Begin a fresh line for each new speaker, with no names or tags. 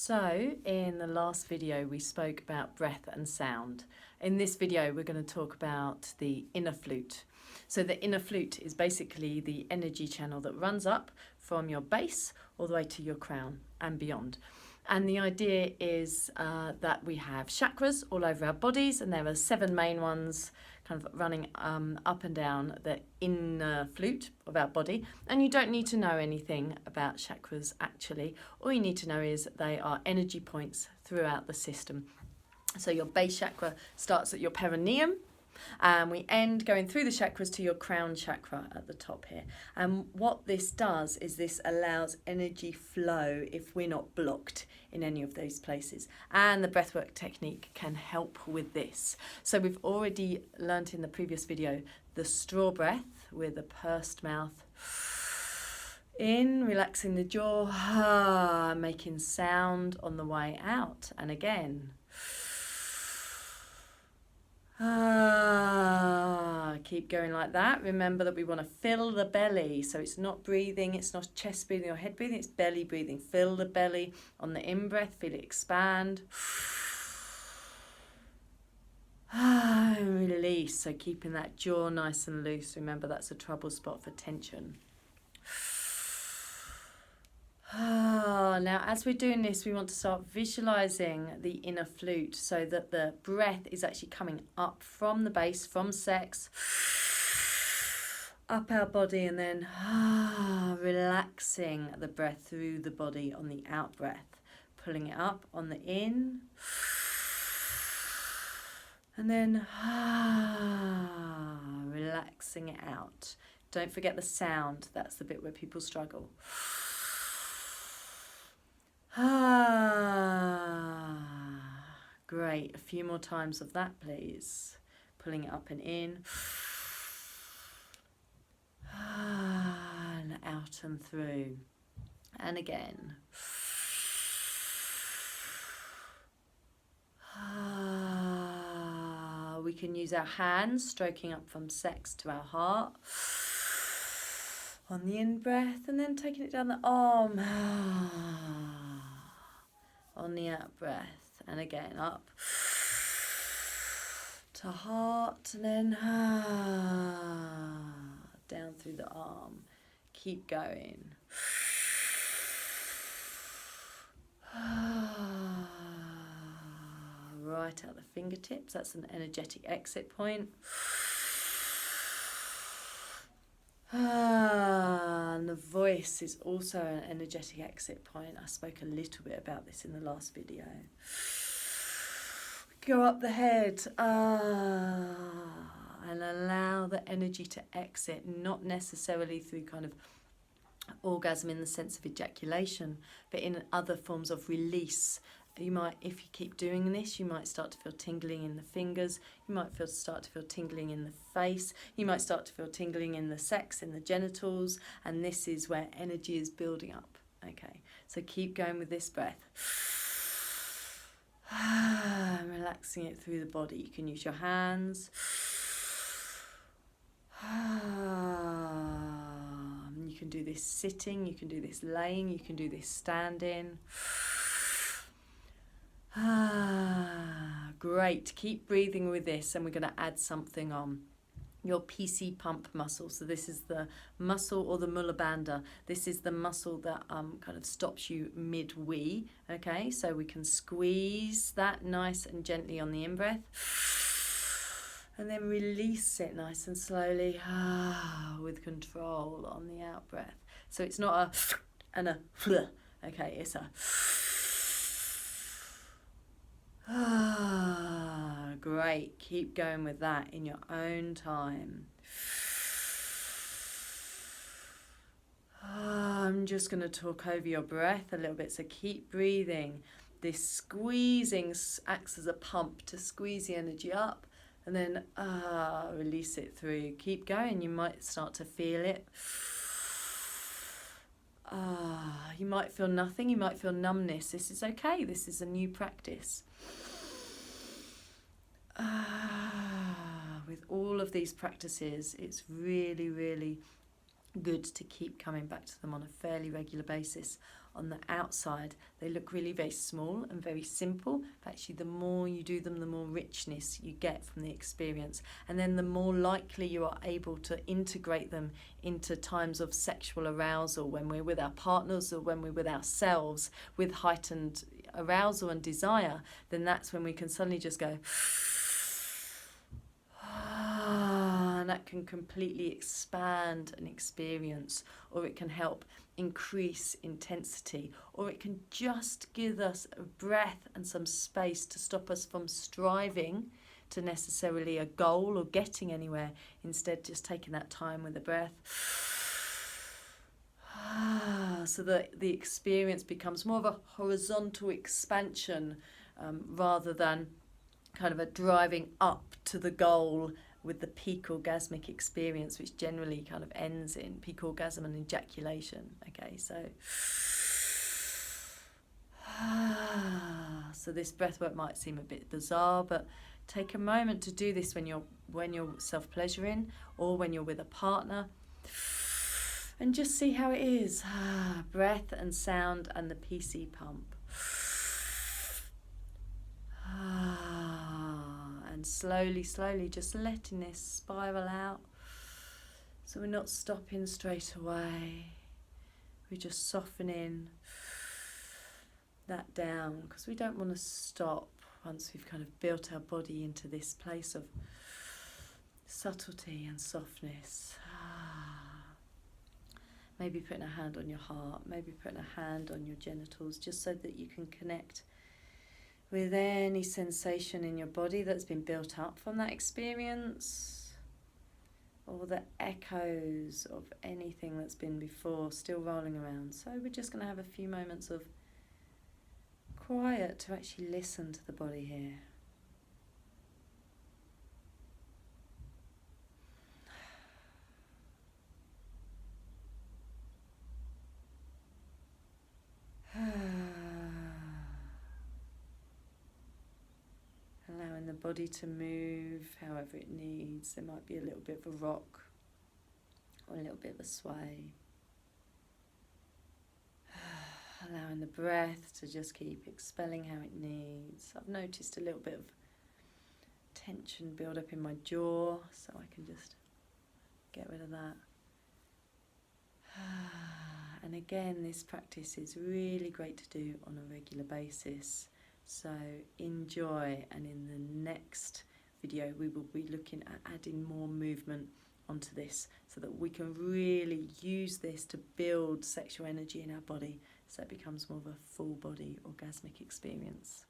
So in the last video we spoke about breath and sound. In this video we're going to talk about the inner flute. So the inner flute is basically the energy channel that runs up from your base all the way to your crown and beyond. And the idea is that we have chakras all over our bodies, and there are 7 main ones kind of running up and down the inner flute of our body. And you don't need to know anything about chakras actually. All you need to know is they are energy points throughout the system. So your base chakra starts at your perineum, and we end going through the chakras to your crown chakra at the top here. And what this does is this allows energy flow if we're not blocked in any of those places. And the breathwork technique can help with this. So we've already learnt in the previous video the straw breath with a pursed mouth. In, relaxing the jaw, making sound on the way out. And again. Keep going like that. Remember that we want to fill the belly. So it's not breathing, it's not chest breathing or head breathing, it's belly breathing. Fill the belly on the in-breath, feel it expand. And release. So keeping that jaw nice and loose. Remember that's a trouble spot for tension. Now as we're doing this, we want to start visualizing the inner flute so that the breath is actually coming up from the base, from sex, up our body, and then relaxing the breath through the body on the out breath, pulling it up on the in, and then relaxing it out. Don't forget the sound, that's the bit where people struggle. Great. A few more times of that, please. Pulling it up and in. And out and through. And again. We can use our hands, stroking up from sex to our heart. On the in-breath, and then taking it down the arm. On the out-breath, and again up to heart, and then down through the arm. Keep going. Right out the fingertips, that's an energetic exit point. And the voice is also an energetic exit point. I spoke a little bit about this in the last video. Go up the head and allow the energy to exit, not necessarily through kind of orgasm in the sense of ejaculation, but in other forms of release. You might, if you keep doing this, you might start to feel tingling in the fingers. You might start to feel tingling in the face. You might start to feel tingling in the sex, in the genitals. And this is where energy is building up. Okay, so keep going with this breath. Relaxing it through the body. You can use your hands. You can do this sitting. You can do this laying. You can do this standing. Great. Keep breathing with this, and we're going to add something on. Your PC pump muscle. So this is the muscle, or the mulla bandha. This is the muscle that kind of stops you mid-wee. Okay, so we can squeeze that nice and gently on the in-breath. And then release it nice and slowly with control on the out-breath. So it's not a and a okay, it's a great. Keep going with that in your own time. I'm just going to talk over your breath a little bit, so keep breathing. This squeezing acts as a pump to squeeze the energy up, and then release it through. Keep going. You might start to feel it. You might feel nothing. You might feel numbness. This is okay. This is a new practice. With all of these practices, it's really, really good to keep coming back to them on a fairly regular basis on the outside, they look really very small and very simple. But actually, the more you do them, the more richness you get from the experience. And then the more likely you are able to integrate them into times of sexual arousal, when we're with our partners or when we're with ourselves with heightened arousal and desire, then that's when we can suddenly just go, and that can completely expand an experience, or it can help increase intensity, or it can just give us a breath and some space to stop us from striving to necessarily a goal or getting anywhere. Instead, just taking that time with the breath, so that the experience becomes more of a horizontal expansion, rather than kind of a driving up to the goal with the peak orgasmic experience, which generally kind of ends in peak orgasm and ejaculation. Okay, so this breath work might seem a bit bizarre, but take a moment to do this when you're self-pleasuring or when you're with a partner, and just see how it is. Breath and sound and the PC pump. And slowly, just letting this spiral out. So we're not stopping straight away. We're just softening that down, because we don't want to stop once we've kind of built our body into this place of subtlety and softness. Maybe putting a hand on your heart, maybe putting a hand on your genitals, just so that you can connect with any sensation in your body that's been built up from that experience, or the echoes of anything that's been before still rolling around. So we're just going to have a few moments of quiet to actually listen to the body here. Allowing the body to move however it needs. There might be a little bit of a rock or a little bit of a sway. Allowing the breath to just keep expelling how it needs. I've noticed a little bit of tension build up in my jaw, so I can just get rid of that. And again, this practice is really great to do on a regular basis. So enjoy, and in the next video we will be looking at adding more movement onto this, so that we can really use this to build sexual energy in our body, so it becomes more of a full body orgasmic experience.